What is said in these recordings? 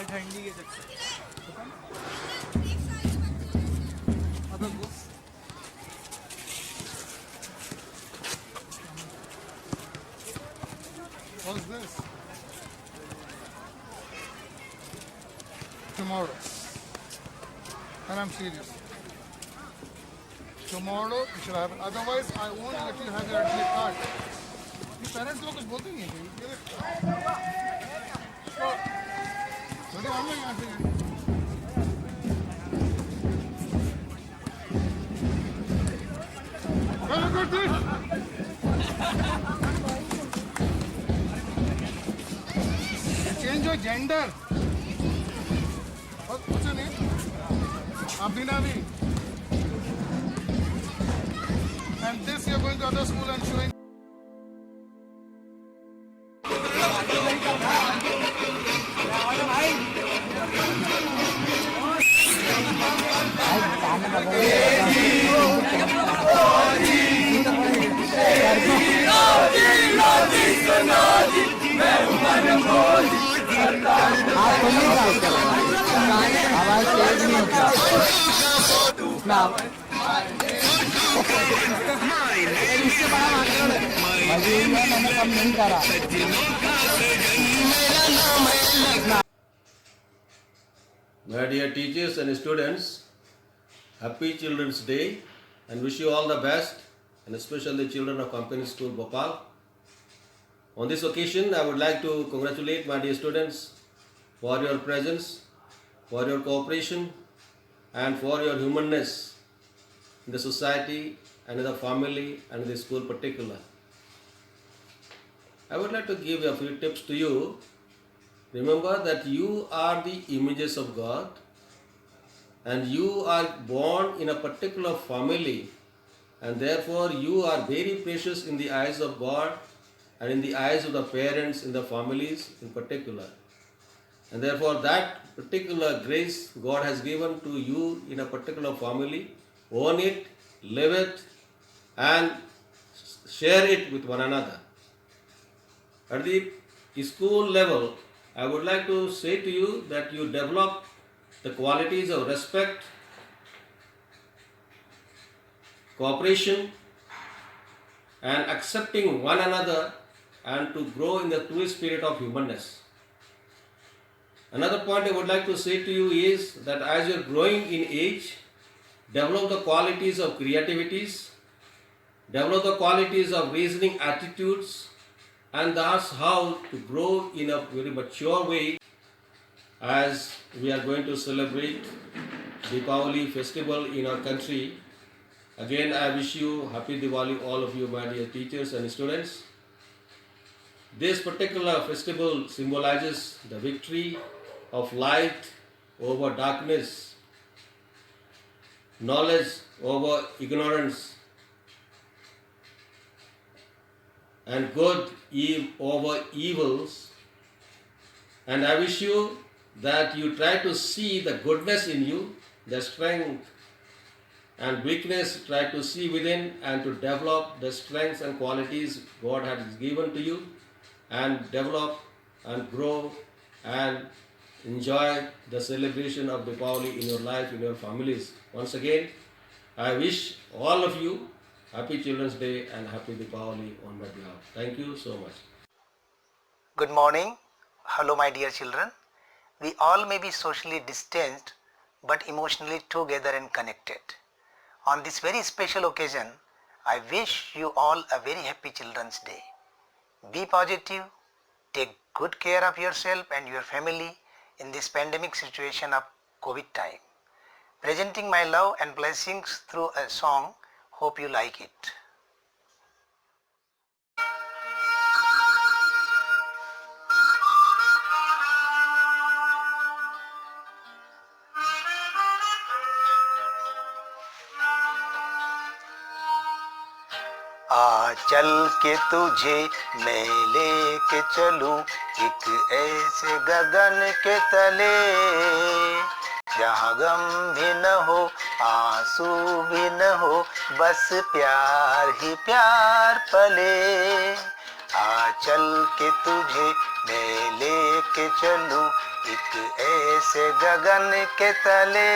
ठंडी के चक्कर अदर को What's this? Tomorrow. And I'm serious. Tomorrow you should have it. Otherwise, I won't let you have your admit card. ये parents लोग कुछ बोलते नहीं हैं बेटे हम लोग यहाँ से well look at this change your gender what's your name Abhinavi and this you're going to other school and showing My dear teachers and students, happy Children's Day and wish you all the best, and especially the children of Company School Bhopal. On this occasion, I would like to congratulate my dear students for your presence, for your cooperation, and for your humanness in the society and in the family and in the school particular. I would like to give a few tips to you. Remember that you are the images of God and you are born in a particular family, and therefore you are very precious in the eyes of God and in the eyes of the parents in the families in particular. And therefore that particular grace God has given to you in a particular family, own it, live it, and share it with one another. At the school level, I would like to say to you that you develop the qualities of respect, cooperation, and accepting one another, and to grow in the true spirit of humanness. Another point I would like to say to you is that as you are growing in age, develop the qualities of creativities, develop the qualities of reasoning attitudes, and that's how to grow in a very mature way as we are going to celebrate Deepavali festival in our country. Again, I wish you happy Diwali, all of you, my dear teachers and students. This particular festival symbolizes the victory of light over darkness, knowledge over ignorance, and good over evils. And I wish you that you try to see the goodness in you, the strength and weakness, try to see within and to develop the strengths and qualities God has given to you, and develop and grow and enjoy the celebration of Deepavali in your life, in your families. Once again, I wish all of you Happy Children's Day and Happy Deepavali on my behalf. Thank you so much. Good morning. Hello my dear children. We all may be socially distanced but emotionally together and connected. On this very special occasion, I wish you all a very happy Children's Day. Be positive, take good care of yourself and your family in this pandemic situation of COVID time. Presenting my love and blessings through a song. Hope you like it. आ चल के तुझे मैं लेके चलूं एक ऐसे गगन के तले, जहाँ गम भी न हो आंसू भी न हो, बस प्यार ही प्यार पले। आ चल के तुझे मैं लेके चलूं एक ऐसे गगन के तले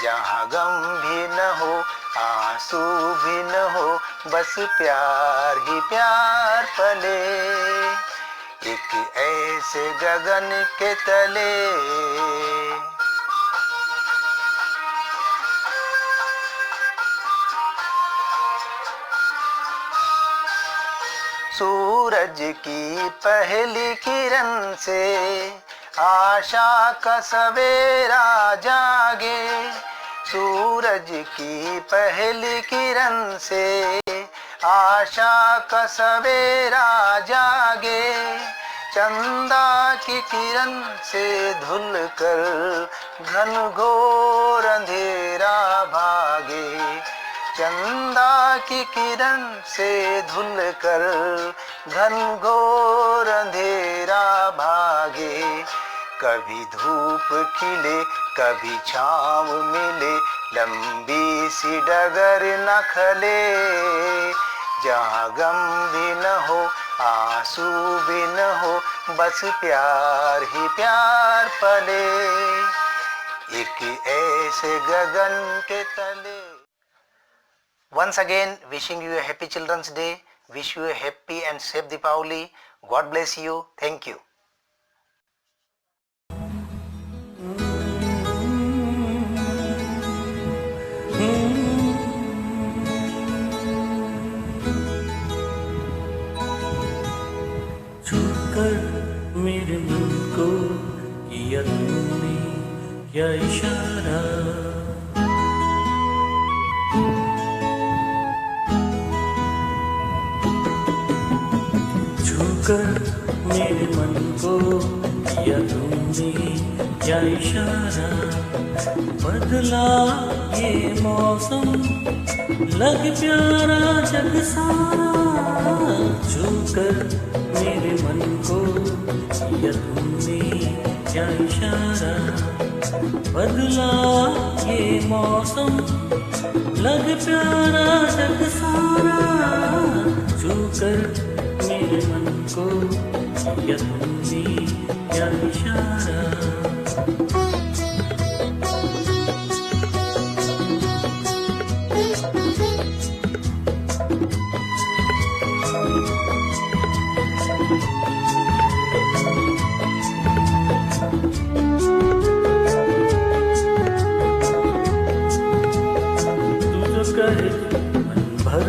जहाँ गम भी न हो आंसू भी न हो, बस प्यार ही प्यार पले। एक ऐसे गगन के तले। सूरज की पहली किरण से आशा का सवेरा जागे। सूरज की पहली किरण से आशा का सवेरा जागे। चंदा की किरण से धुल कर घन घोर अंधेरा भागे। चंदा की किरण से धुल कर घन घोर अंधेरा भागे। कभी धूप खिले कभी छाँव मिले, लंबी सी डगर न खले। जहाँ गम भी न हो आंसू भी न हो, बस प्यार ही प्यार पले। एक ऐसे गगन के तले। Once again, wishing you a happy Children's Day. Wish you a happy and safe Deepavali. God bless you. Thank you. छूकर मेरे मन को किया तुमने क्या इशारा। मेरे मन को किया तुमने क्या इशारा। बदला ये मौसम लग प्यारा जग सारा। छूकर मेरे मन को किया तुमने क्या इशारा। बदला ये मौसम लग प्यारा जग सारा। छूकर मेरे मन को किया तुमने क्या इशारा। तू जो कहे मन भर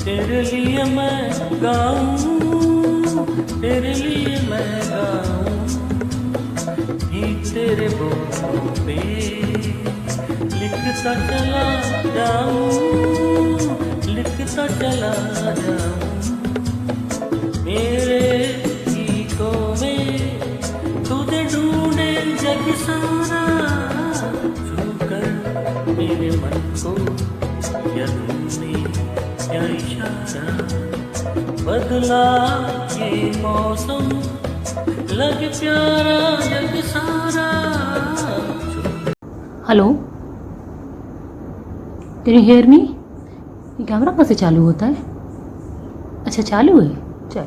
तेरे लिए मैं गाऊं, तेरे लिए मैं गाऊं। गीत तेरे बोलों पे लिखता चला जाऊं, लिखता चला जाऊं। मेरे गीतों में तुझे ढूंढे जग सारा। छूकर मेरे मन को किया तुमने क्या इशारा। बदला ये मौसम लग प्यारा जग सारा। Hello, can you hear me? ये कैमरा कैसे चालू होता है? अच्छा चालू है, चल।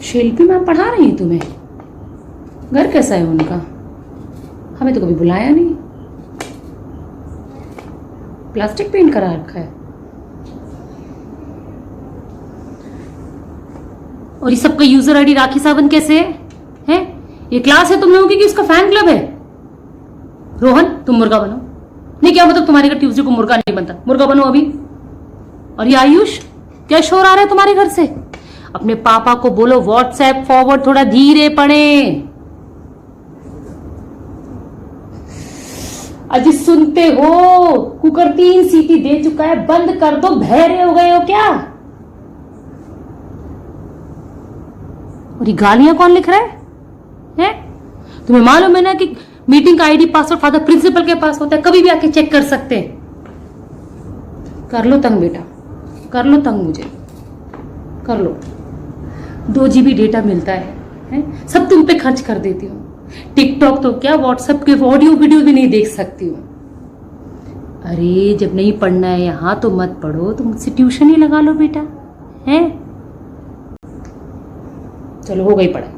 शिल्पी मैम पढ़ा रही हैं तुम्हें? घर कैसा है उनका? हमें तो कभी बुलाया नहीं। प्लास्टिक पेंट करा रखा है। और ये सबका यूजर आईडी राखी सावंत कैसे है? हैं? ये क्लास है तुम लोगों की कि उसका फैन क्लब है? रोहन तुम मुर्गा बनो। नहीं क्या मतलब तुम्हारे घर ट्यूसडे को मुर्गा नहीं बनता? मुर्गा बनो अभी। और ये आयुष क्या शोर आ रहा है तुम्हारे घर से? अपने पापा को बोलो व्हाट्सएप फॉरवर्ड थोड़ा धीरे पढ़े। अजी सुनते हो? कुकर 3 सीटी दे चुका है, बंद कर दो। बहरे हो गए हो क्या? और ये गालियां कौन लिख रहा है? तुम्हें मालूम है ना कि मीटिंग का आईडी पासवर्ड फादर प्रिंसिपल के पास होता है, कभी भी आके चेक कर सकते हैं। कर लो तंग बेटा, कर लो तंग, मुझे कर लो। 2 GB डेटा मिलता है? सब तुम पे खर्च कर देती हूँ। टिकटॉक तो क्या, व्हाट्सएप के ऑडियो वीडियो भी नहीं देख सकती हूँ। अरे जब नहीं पढ़ना है यहाँ तो मत पढ़ो, तुम मुझसे ट्यूशन ही लगा लो बेटा। है चलो हो गई पढ़ाई,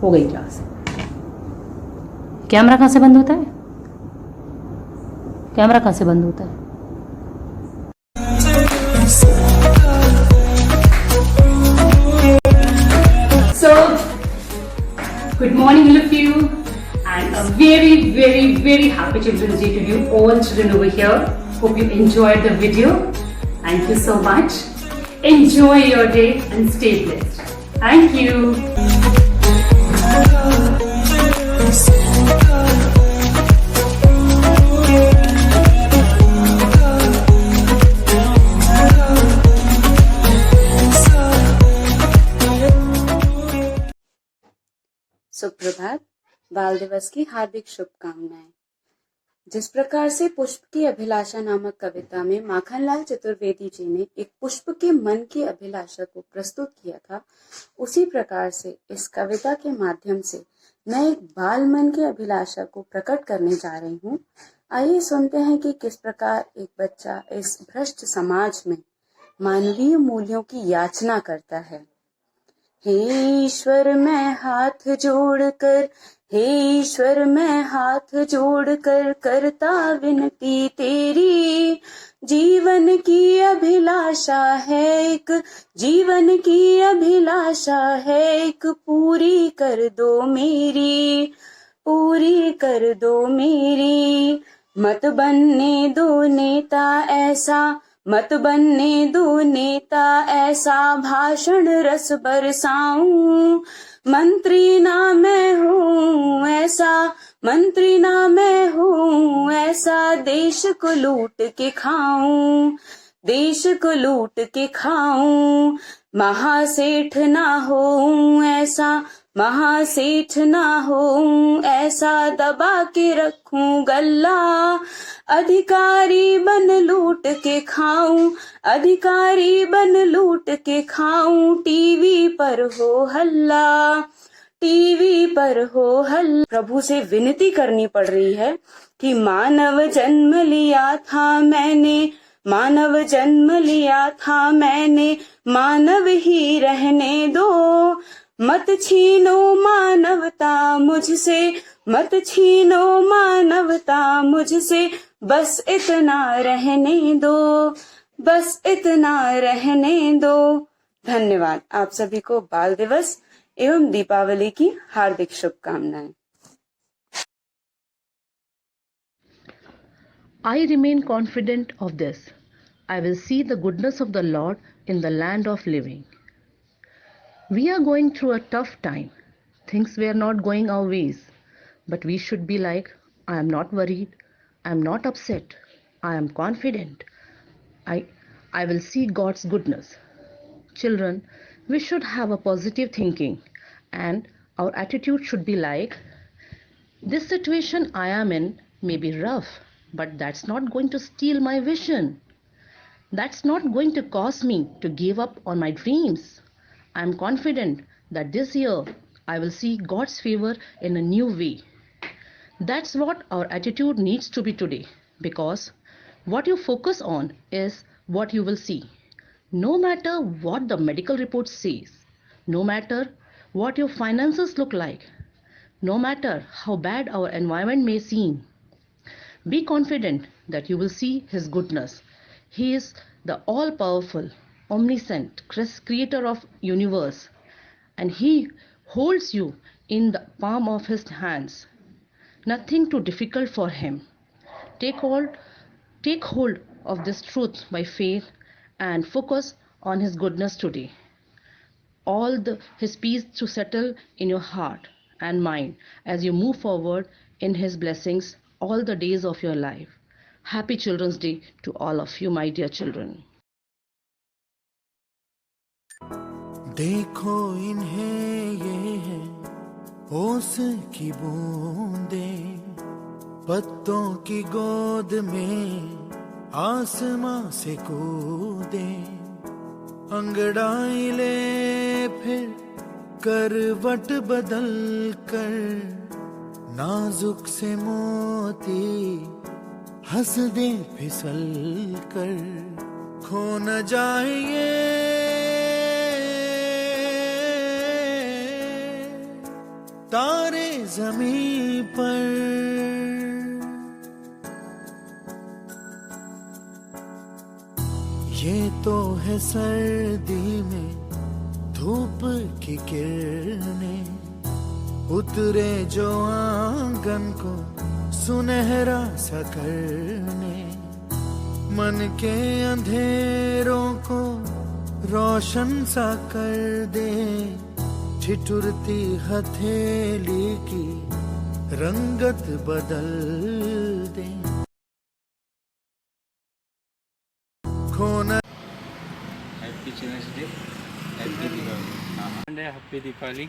हो गई क्लास। कैमरा कहाँ से बंद होता है? कैमरा कहाँ से बंद होता है? So, good morning all of you, and a very, very, very happy Children's Day to you all children over here. Hope you enjoyed the video. Thank you so much. Enjoy your day and stay blessed. Thank you. सुप्रभात। बाल दिवस की हार्दिक शुभकामनाएं। जिस प्रकार से पुष्प की अभिलाषा नामक कविता में माखनलाल चतुर्वेदी जी ने एक पुष्प के मन की अभिलाषा को प्रस्तुत किया था, उसी प्रकार से इस कविता के माध्यम से मैं एक बाल मन की अभिलाषा को प्रकट करने जा रही हूँ। आइए सुनते हैं कि किस प्रकार एक बच्चा इस भ्रष्ट समाज में मानवीय मूल्यों की याचना करता है। हे ईश्वर मैं हाथ जोड़कर, हे ईश्वर मैं हाथ जोड़कर करता विनती तेरी, जीवन की अभिलाषा है एक, जीवन की अभिलाषा है एक, पूरी कर दो मेरी, पूरी कर दो मेरी। मत बनने दो नेता ऐसा, मत बनने दो नेता ऐसा, भाषण रस बरसाऊं, मंत्री ना मैं हूँ ऐसा, मंत्री ना मैं हूँ ऐसा, देश को लूट के खाऊं, देश को लूट के खाऊं, महासेठ ना होऊं ऐसा, महासेठ ना होऊं ऐसा, दबा के रखूं गल्ला, अधिकारी बन लूट के खाऊं, अधिकारी बन लूट के खाऊं, टीवी पर हो हल्ला, टीवी पर हो हल्ला। प्रभु से विनती करनी पड़ रही है कि मानव जन्म लिया था मैंने, मानव जन्म लिया था मैंने, मानव ही रहने दो, मत छीनो मानवता मुझसे, मत छीनो मानवता मुझसे, बस इतना रहने दो, बस इतना रहने दो। धन्यवाद। आप सभी को बाल दिवस एवं दीपावली की हार्दिक शुभकामनाएं। I remain confident of this. I will see the goodness of the Lord in the land of living. We are going through a tough time. Things were not going our ways. But we should be like, I am not worried. I am not upset. I am confident. I will see God's goodness. Children, we should have a positive thinking. And our attitude should be like, this situation I am in may be rough, but that's not going to steal my vision. That's not going to cause me to give up on my dreams. I am confident that this year I will see God's favor in a new way. That's what our attitude needs to be today, because what you focus on is what you will see. No matter what the medical report says, no matter what your finances look like, no matter how bad our environment may seem, be confident that you will see His goodness. He is the all-powerful, omniscient creator of universe, and He holds you in the palm of His hands. Nothing too difficult for Him. Take hold of this truth by faith and focus on His goodness today. His peace to settle in your heart and mind as you move forward in His blessings all the days of your life. Happy Children's Day to all of you, my dear children. देखो इन्हें ये है ओस की बूंदें, पत्तों की गोद में आसमां से कूदे, अंगड़ाई ले फिर करवट बदल कर, नाजुक से मोती हंस दे फिसल कर, खो न जाए तारे जमीन पर। ये तो है सर्दी में धूप की किरणें, उतरे जो आंगन को सुनहरा सा करने, मन के अंधेरों को रोशन सा कर दे, ठिठुरती हथेली की रंगत बदल दे। खोना happy childrens day, happy Diwali, happy Deepavali,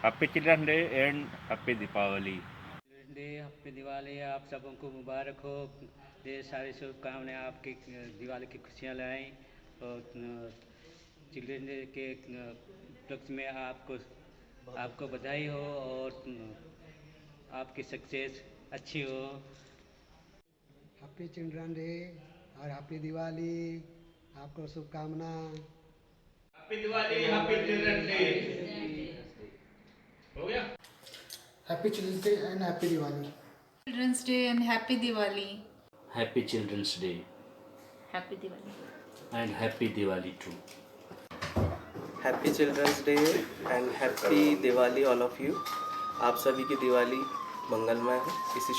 happy childrens day and happy Deepavali. Day happy Diwali, आप सबों को मुबारक हो। ढेर सारी शुभकामनाएं, आपकी दिवाली की खुशियां लाएं और चिल्ड्रन डे के उपलक्ष्य में आपको बधाई हो और आपकी सक्सेस अच्छी हो। हैप्पी चिल्ड्रन डे और हैप्पी दिवाली, आपको शुभकामना। Happy Diwali, happy children day. हो गया। Happy childrens day and happy Diwali. Childrens day and happy Diwali. Happy childrens day happy Diwali and happy Diwali too. Happy childrens day and happy Diwali all of you. आप सभी की दिवाली मंगलमय हो। इसी